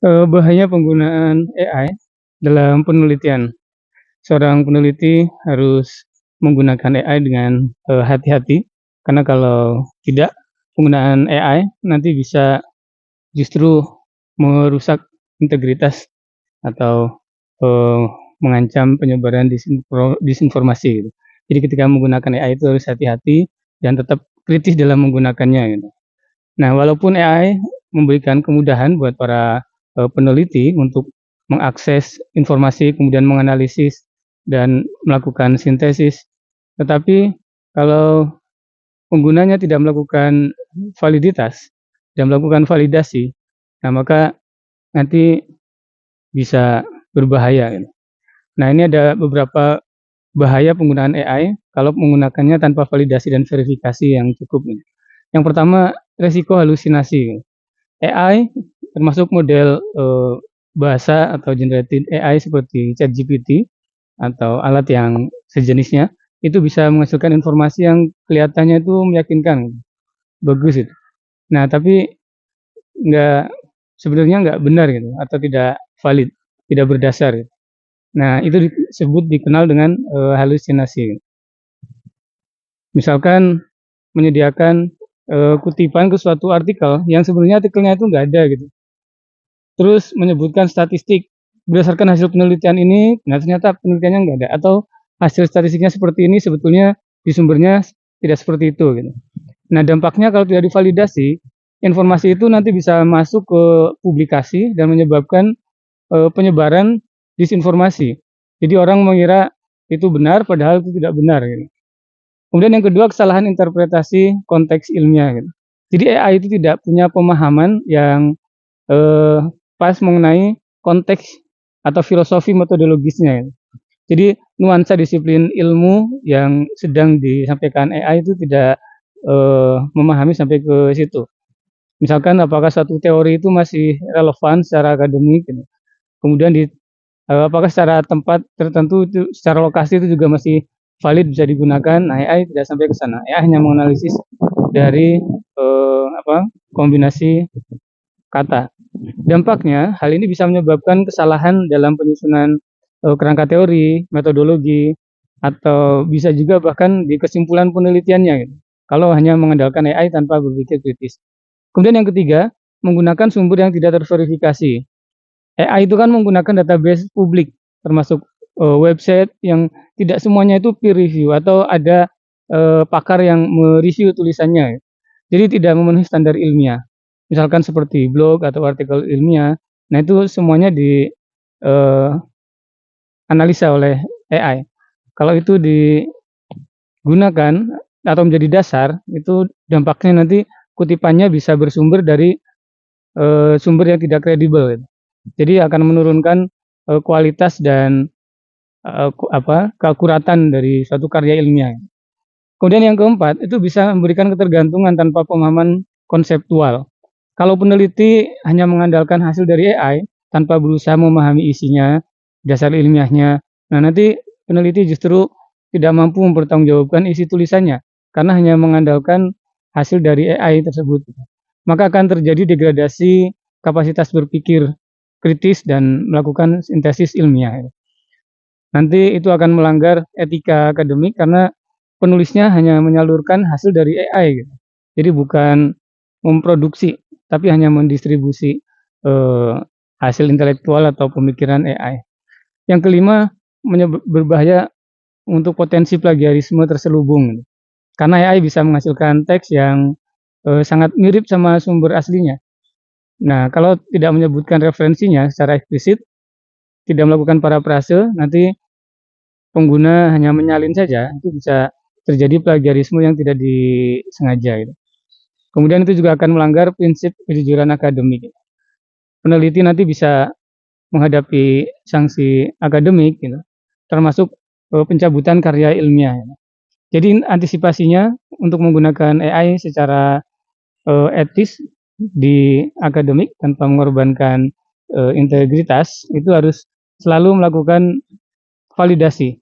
Bahaya penggunaan AI dalam penelitian. Seorang peneliti harus menggunakan AI dengan, hati-hati, karena kalau tidak, penggunaan AI nanti bisa justru merusak integritas atau, eee, mengancam penyebaran disinformasi gitu. Jadi ketika menggunakan AI itu harus hati-hati dan tetap kritis dalam menggunakannya gitu. Nah, walaupun AI memberikan kemudahan buat para, peneliti untuk mengakses informasi, kemudian menganalisis dan melakukan sintesis, tetapi kalau penggunanya tidak melakukan validitas dan melakukan validasi, nah maka nanti bisa berbahaya gitu. Nah, ini ada beberapa bahaya penggunaan AI kalau menggunakannya tanpa validasi dan verifikasi yang cukup gitu. Yang pertama, resiko halusinasi. AI termasuk model, bahasa atau generated AI seperti ChatGPT atau alat yang sejenisnya, itu bisa menghasilkan informasi yang kelihatannya itu meyakinkan, bagus itu. Nah, tapi nggak sebenarnya nggak benar gitu atau tidak valid, tidak berdasar gitu. Nah, itu disebut dikenal dengan, halusinasi. Misalkan menyediakan, kutipan ke suatu artikel yang sebenarnya artikelnya itu nggak ada gitu. Terus menyebutkan statistik, berdasarkan hasil penelitian ini, nah ternyata penelitiannya nggak ada, atau hasil statistiknya seperti ini, sebetulnya di sumbernya tidak seperti itu gitu. Nah, dampaknya kalau tidak divalidasi, informasi itu nanti bisa masuk ke publikasi dan menyebabkan, penyebaran disinformasi. Jadi orang mengira itu benar padahal itu tidak benar gitu. Kemudian yang kedua, kesalahan interpretasi konteks ilmiah gitu. Jadi AI itu tidak punya pemahaman yang Eee, pas mengenai konteks atau filosofi metodologisnya ya. Jadi nuansa disiplin ilmu yang sedang disampaikan AI itu tidak, memahami sampai ke situ. Misalkan apakah satu teori itu masih relevan secara akademik gitu, kemudian apakah secara tempat tertentu itu secara lokasi itu juga masih valid bisa digunakan. Nah, AI tidak sampai ke sana. AI hanya menganalisis dari, kombinasi kata. Dampaknya, hal ini bisa menyebabkan kesalahan dalam penyusunan, kerangka teori, metodologi, atau bisa juga bahkan di kesimpulan penelitiannya gitu, kalau hanya mengandalkan AI tanpa berpikir kritis. Kemudian yang ketiga, menggunakan sumber yang tidak terverifikasi. AI itu kan menggunakan database publik, termasuk, website yang tidak semuanya itu peer review atau ada, pakar yang me-review tulisannya. Jadi tidak memenuhi standar ilmiah. Misalkan seperti blog atau artikel ilmiah, nah itu semuanya analisa oleh AI. Kalau itu digunakan atau menjadi dasar, itu dampaknya nanti kutipannya bisa bersumber dari, sumber yang tidak kredibel gitu. Jadi akan menurunkan, kualitas dan, keakuratan dari suatu karya ilmiah. Kemudian yang keempat, itu bisa memberikan ketergantungan tanpa pemahaman konseptual. Kalau peneliti hanya mengandalkan hasil dari AI tanpa berusaha memahami isinya, dasar ilmiahnya, nah nanti peneliti justru tidak mampu mempertanggungjawabkan isi tulisannya karena hanya mengandalkan hasil dari AI tersebut. Maka akan terjadi degradasi kapasitas berpikir kritis dan melakukan sintesis ilmiah. Nanti itu akan melanggar etika akademik karena penulisnya hanya menyalurkan hasil dari AI gitu. Jadi bukan memproduksi, tapi hanya mendistribusi, eee, hasil intelektual atau pemikiran AI. Yang kelima, berbahaya untuk potensi plagiarisme terselubung, karena AI bisa menghasilkan teks yang, sangat mirip sama sumber aslinya. Nah, kalau tidak menyebutkan referensinya secara eksplisit, tidak melakukan parafrase, nanti pengguna hanya menyalin saja, itu bisa terjadi plagiarisme yang tidak disengaja gitu. Kemudian itu juga akan melanggar prinsip kejujuran akademik. Peneliti nanti bisa menghadapi sanksi akademik gitu, termasuk, pencabutan karya ilmiah. Jadi antisipasinya untuk menggunakan AI secara, etis di akademik tanpa mengorbankan, integritas, itu harus selalu melakukan validasi.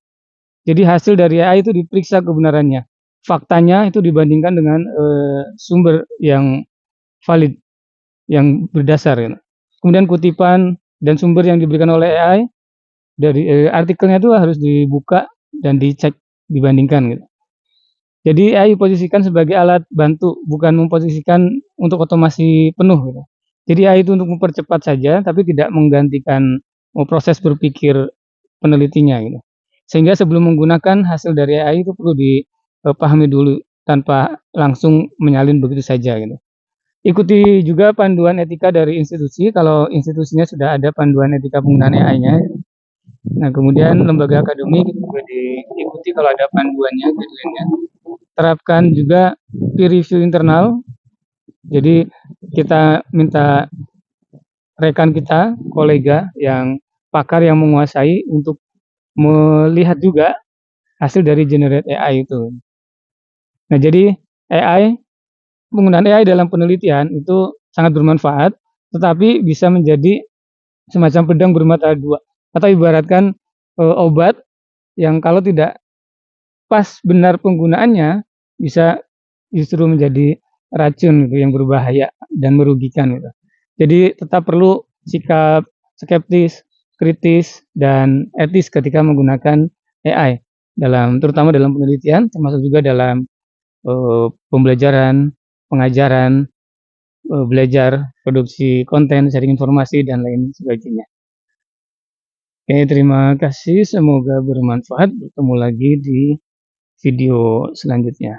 Jadi hasil dari AI itu diperiksa kebenarannya, faktanya itu dibandingkan dengan, sumber yang valid, yang berdasar gitu. Kemudian kutipan dan sumber yang diberikan oleh AI dari artikelnya itu harus dibuka dan dicek, dibandingkan gitu. Jadi AI posisikan sebagai alat bantu, bukan memposisikan untuk otomasi penuh gitu. Jadi AI itu untuk mempercepat saja, tapi tidak menggantikan proses berpikir penelitinya gitu. Sehingga sebelum menggunakan hasil dari AI itu perlu dipahami dulu tanpa langsung menyalin begitu saja gitu. Ikuti juga panduan etika dari institusi, kalau institusinya sudah ada panduan etika penggunaan AI-nya. Nah, kemudian lembaga akademik itu juga diikuti kalau ada panduannya, guideline-nya. Terapkan juga peer review internal. Jadi kita minta rekan kita, kolega yang pakar yang menguasai untuk melihat juga hasil dari generate AI itu. Nah, jadi AI, penggunaan AI dalam penelitian itu sangat bermanfaat, tetapi bisa menjadi semacam pedang bermata dua. Atau ibaratkan obat yang kalau tidak pas benar penggunaannya bisa justru menjadi racun gitu, yang berbahaya dan merugikan gitu. Jadi tetap perlu sikap skeptis, kritis, dan etis ketika menggunakan AI terutama dalam penelitian, termasuk juga dalam pembelajaran, pengajaran, belajar, produksi konten, sharing informasi dan lain sebagainya. Oke, terima kasih. Semoga bermanfaat. Bertemu lagi di video selanjutnya.